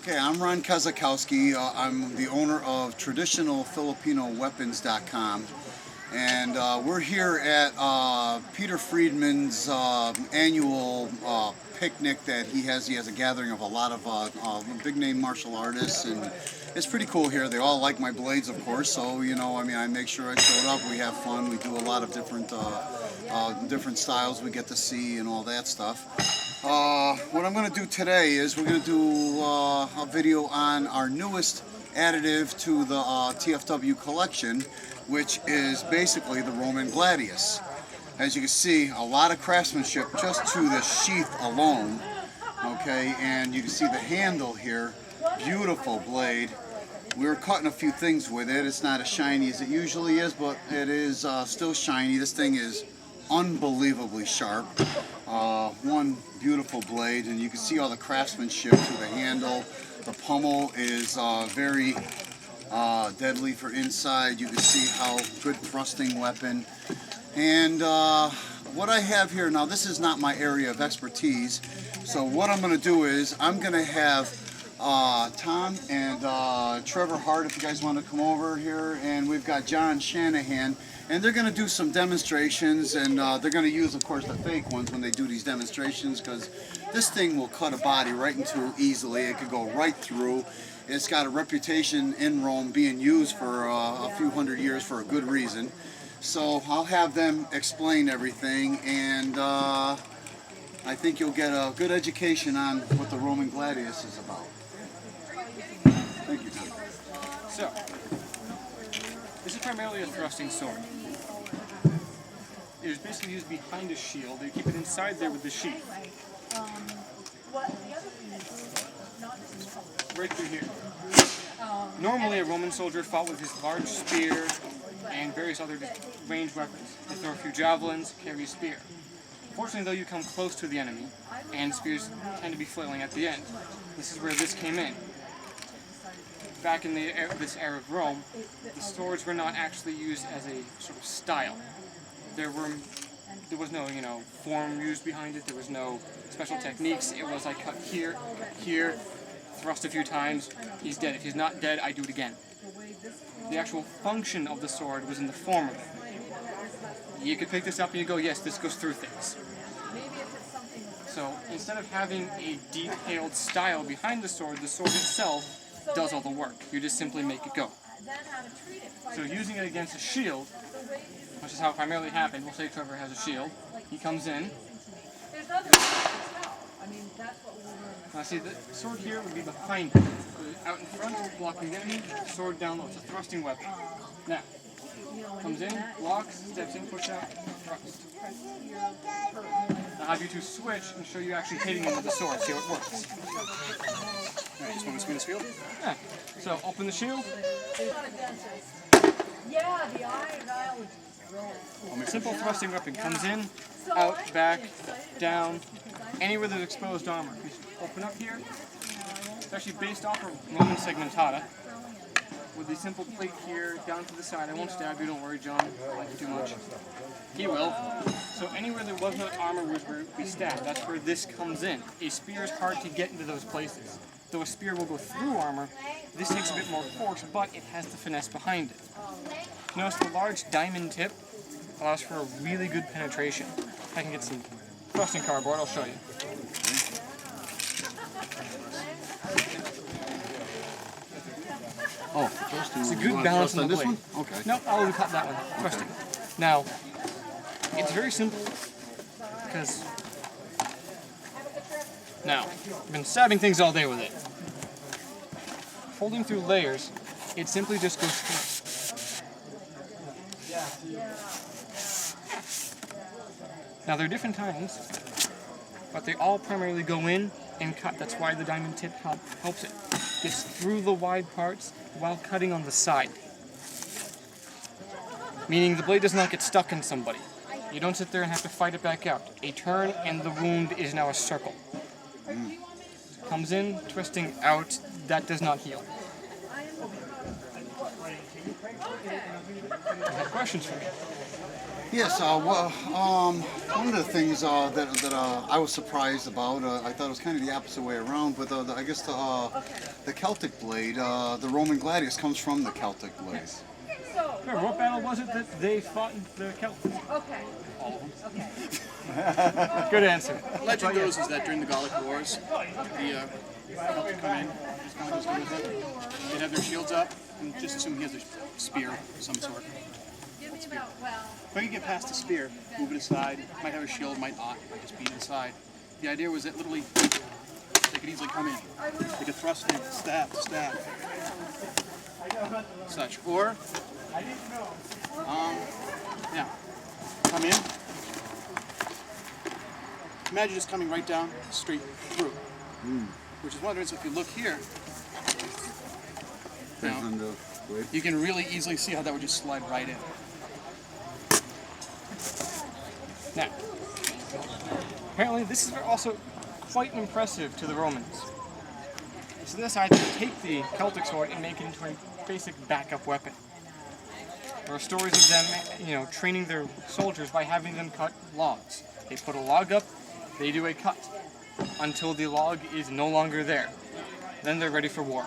Okay, I'm Ron Kazakowski. I'm the owner of TraditionalFilipinoWeapons.com, and we're here at Peter Friedman's annual picnic that he has. He has a gathering of a lot of big-name martial artists, and it's pretty cool here. They all like my blades, of course, so, you know, I mean, I make sure I showed up. We have fun. We do a lot of different styles we get to see and all that stuff. What I'm going to do today is we're going to do a video on our newest additive to the TFW collection, which is basically the Roman Gladius. As you can see, a lot of craftsmanship just to the sheath alone. Okay, and you can see the handle here, beautiful blade. We were cutting a few things with it. It's not as shiny as it usually is, but it is still shiny. This thing is unbelievably sharp. One beautiful blade, and you can see all the craftsmanship to the handle. The pommel is very deadly for inside. You can see how good thrusting weapon. And what I have here now, this is not my area of expertise, so what I'm going to do is I'm going to have Tom and Trevor Hart, if you guys want to come over here, and we've got John Shanahan, and they're going to do some demonstrations, and they're going to use, of course, the fake ones when they do these demonstrations, because this thing will cut a body right into easily. It could go right through. It's got a reputation in Rome being used for a few hundred years for a good reason. So I'll have them explain everything, and I think you'll get a good education on what the Roman Gladius is about. Thank you, Tom. So, this is primarily a thrusting sword. It is basically used behind a shield. You keep it inside there with the sheath. Right through here. Normally, a Roman soldier fought with his large spear and various other ranged weapons. They throw a few javelins, carry a spear. Fortunately, though, you come close to the enemy, and spears tend to be flailing at the end. This is where this came in. Back in this era of Rome, the swords were not actually used as a sort of style. There was no, form used behind it. There was no special techniques. It was like cut here, thrust a few times. He's dead. If he's not dead, I do it again. The actual function of the sword was in the form of it. You could pick this up and you go, yes, this goes through things. So instead of having a detailed style behind the sword itself does all the work. You just simply make it go. So using it against a shield, which is how it primarily happened, we'll say Trevor has a shield. He comes in. Now see, the sword here would be behind him. Out in front, blocking the enemy, sword down low. It's a thrusting weapon. Now, comes in, blocks, steps in, push out, thrust. I'll have you two switch and show you actually hitting him with the sword, see how it works. Alright, just want to spin the shield? Yeah. So, open the shield. Simple thrusting weapon comes in, out, back, down, anywhere there's exposed armor. You open up here. It's actually based off of Roman segmentata, with the simple plate here down to the side. I won't stab you, don't worry, John. I like it too much. He will. So anywhere there was no armor would be stabbed. That's where this comes in. A spear is hard to get into those places. Though a spear will go through armor, this takes a bit more force, but it has the finesse behind it. Notice the large diamond tip allows for a really good penetration. I can get some thrusting cardboard, I'll show you. Oh, thrusting. It's a good balance on the blade. One? Okay. No, I'll cut that one. Thrusting. Okay. Now, it's very simple because now I've been stabbing things all day with it. Folding through layers, it simply just goes through. Now there are different times, but they all primarily go in and cut. That's why the diamond tip helps it. Gets through the wide parts while cutting on the side. Meaning the blade does not get stuck in somebody. You don't sit there and have to fight it back out. A turn and the wound is now a circle. Comes in, twisting out, that does not heal. You have questions for me? Yes, one of the things that I was surprised about, I thought it was kind of the opposite way around, but I guess the Celtic blade, the Roman Gladius comes from the Celtic blade. Remember, what battle was it that they fought in the Celts? Okay. Good answer. Legend goes is that during the Gallic Wars, the Celtic come in, just kind of goes with it. They'd have their shields up, and just assume he has a spear of some sort. If I could get past the spear, move it aside, might have a shield, might not, might just beat it aside. The idea was that literally they could easily come in. They could thrust in, stab, such. Or, yeah, come in. Imagine just coming right down, straight through. Which is one of the reasons if you look here, you can really easily see how that would just slide right in. Now, apparently this is also quite impressive to the Romans. So they decided to take the Celtic sword and make it into a basic backup weapon. There are stories of them, training their soldiers by having them cut logs. They put a log up, they do a cut until the log is no longer there. Then they're ready for war.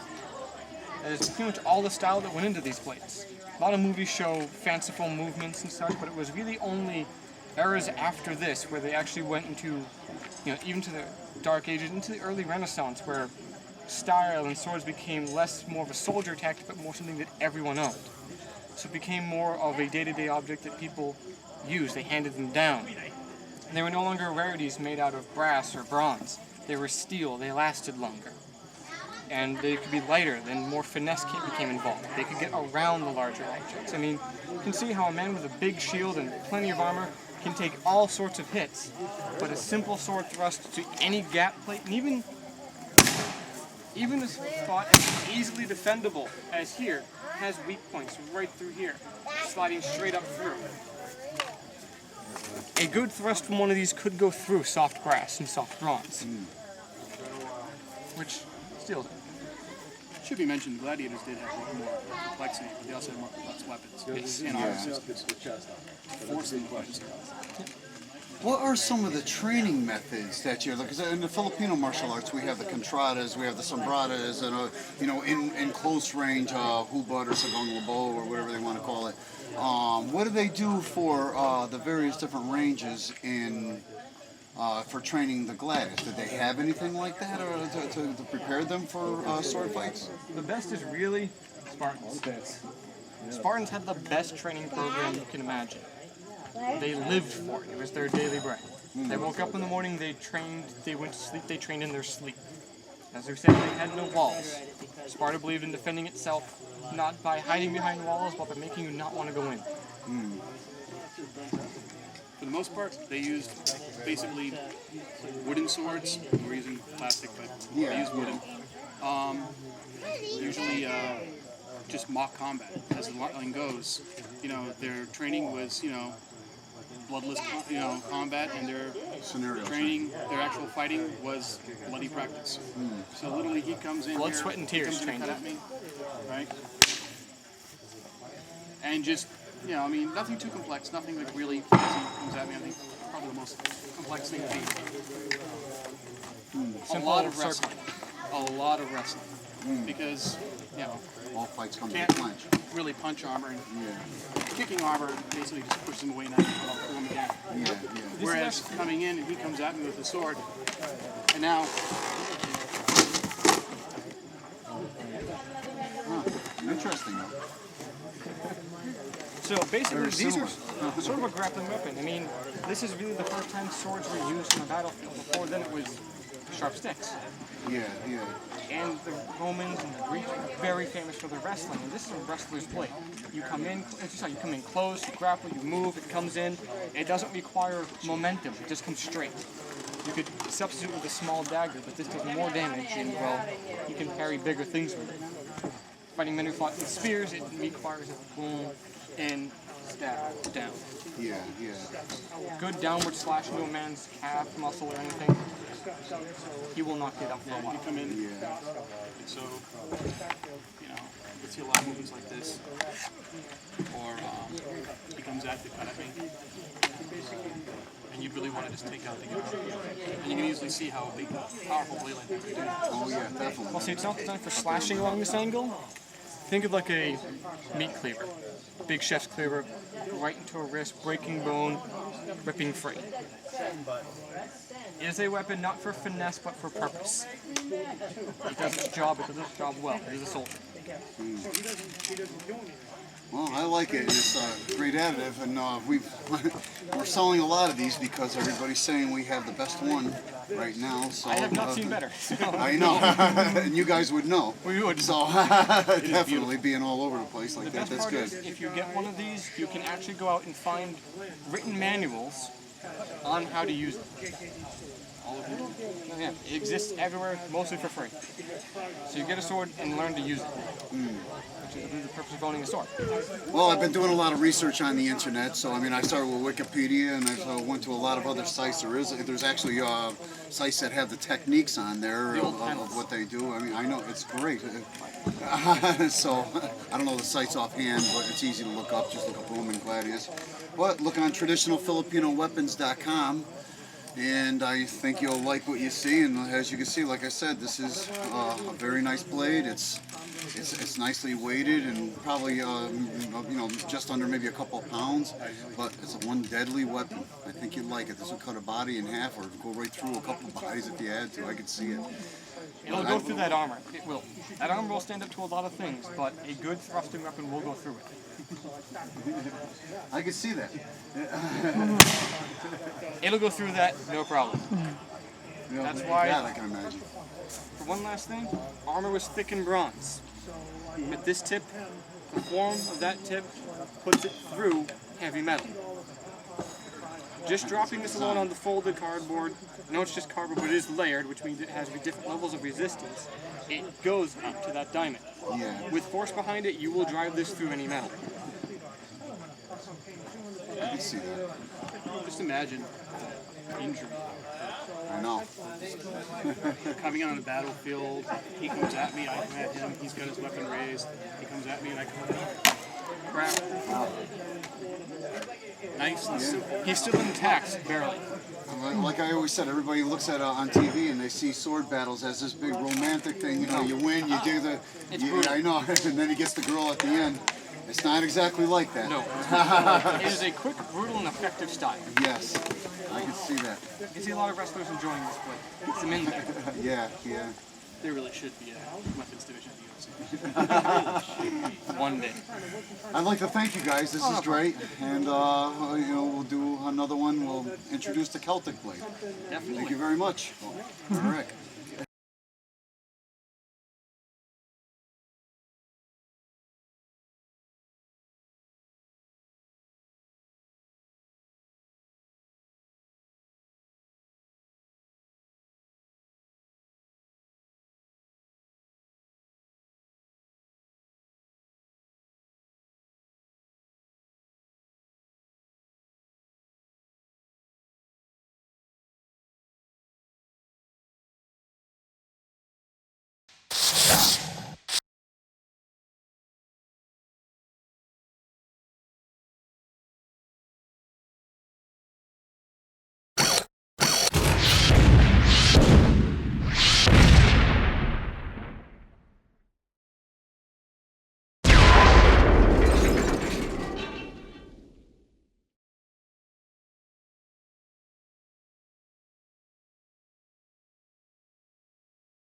That is pretty much all the style that went into these blades. A lot of movies show fanciful movements and such, but it was really only eras after this where they actually went into, even to the Dark Ages, into the early Renaissance, where style and swords became more of a soldier tactic, but more something that everyone owned. So it became more of a day-to-day object that people used. They handed them down. And they were no longer rarities made out of brass or bronze. They were steel. They lasted longer. And they could be lighter, then more finesse became involved. They could get around the larger objects. I mean, you can see how a man with a big shield and plenty of armor can take all sorts of hits, but a simple sword thrust to any gap plate, and even a spot as easily defendable as here, has weak points right through here, sliding straight up through. A good thrust from one of these could go through soft brass and soft bronze, which steals it. Should be mentioned, the gladiators did have a little more complexity, but they also had more complex weapons. Yes. And armor systems. Forcing the weapons. What are some of the training methods that you're because in the Filipino martial arts we have the contradas, we have the sombradas, and in close range hubad or sagang labo or whatever they want to call it. What do they do for the various different ranges for training the gladius? Did they have anything like that, or to prepare them for sword fights? The best is really Spartans. Spartans had the best training program you can imagine. They lived for it. It was their daily bread. They woke up in the morning, they trained, they went to sleep, they trained in their sleep. As we said, they had no walls. Sparta believed in defending itself not by hiding behind walls, but by making you not want to go in. For the most part, they used basically wooden swords. We're using plastic, but they used wooden. Usually just mock combat, as the line goes. Their training was, bloodless, combat, and their Scenario training, their actual fighting was bloody practice. So literally, he comes in Blood, here, sweat, and tears he comes in and cut training. at me, right? And just, nothing too complex, nothing like really fancy comes at me. I think probably the most complex thing would be a lot of wrestling. A lot of wrestling. Because, All fights come to can't the clinch. really punch armor, and Yeah. kicking armor basically just pushes him away and I can pull him again. Yeah. Whereas coming in and he comes at me with a sword, and now Interesting though. So basically, Very these are similar. sort of a grappling weapon. I mean, this is really the first time swords were used on the battlefield. Before then, it was sharp sticks. Yeah. And the Romans and the Greeks were very famous for their wrestling. And this is a wrestler's blade. You come in, as you saw, you come in close, you grapple, you move, it comes in. It doesn't require momentum, it just comes straight. You could substitute with a small dagger, but this does more damage, and well, you can parry bigger things with it. Fighting men who fought with spears, it requires a boom. and stab down. Yeah, yeah. Good downward slash into a man's calf muscle or anything, he will not get up for a Yeah, you while. come in, Yeah. so, you know, you can see a lot of movements like this. Or he comes at you, cut at me. And you really want to just take out the guy. And you can easily see how a big, powerful blade like that can do that. Oh yeah, definitely. Well, see, it's not designed for slashing along this angle. Think of like a meat cleaver. Big chef's cleaver, right into a wrist, breaking bone, ripping free. It is a weapon not for finesse, but for purpose. It does its job, it does its job well. It is a soldier. Well, I like it. It's a great additive, and we're selling a lot of these because everybody's saying we have the best one right now. So I have not seen better. I know, and you guys would know. We would. So definitely being all over the place like The that. best That's part good. is, if you get one of these, you can actually go out and find written manuals on how to use it. All of them. Yeah, it exists everywhere, mostly for free. So you get a sword and learn to use it, which is the purpose of owning a sword. Well, I've been doing a lot of research on the internet. So I mean, I started with Wikipedia, and I went to a lot of other sites. There's actually sites that have the techniques on there of what they do. I mean, I know it's great. So I don't know the sites offhand, but it's easy to look up. Just look up Roman Gladius. But look on traditionalfilipinoweapons.com. And I think you'll like what you see. And as you can see, like I said, this is a very nice blade. It's nicely weighted and probably just under maybe a couple of pounds. But it's a one deadly weapon. I think you'd like it. This will cut a body in half or go right through a couple of bodies if you had to. I could see it. It'll go through that armor. It will. That armor will stand up to a lot of things, but a good thrusting weapon will go through it. I can see that. It'll go through that, no problem. That's why- That I can imagine. For one last thing, armor was thick in bronze. With this tip, the form of that tip puts it through heavy metal. Just dropping this alone on the folded cardboard, I know it's just cardboard, but it is layered, which means it has different levels of resistance. It goes up to that diamond. Yeah. With force behind it, you will drive this through any metal. I can see that. Just imagine injury. I know. Coming on the battlefield, he comes at me, I come at him, he's got his weapon raised, he comes at me and I come at him. Crap. Nice and simple. He's still intact, barely. Like I always said, everybody looks at on TV and they see sword battles as this big romantic thing. You know, you win, you do the. I know, and then he gets the girl at the end. It's not exactly like that. No. It is a quick, brutal, and effective style. Yes, I can see that. You can see a lot of wrestlers enjoying this play. Gets them in there. Yeah, yeah. There really should be a weapons division of the UFC. One day. I'd like to thank you guys. This is great, and we'll do another one. We'll introduce the Celtic blade. Definitely. Thank you very much. All right.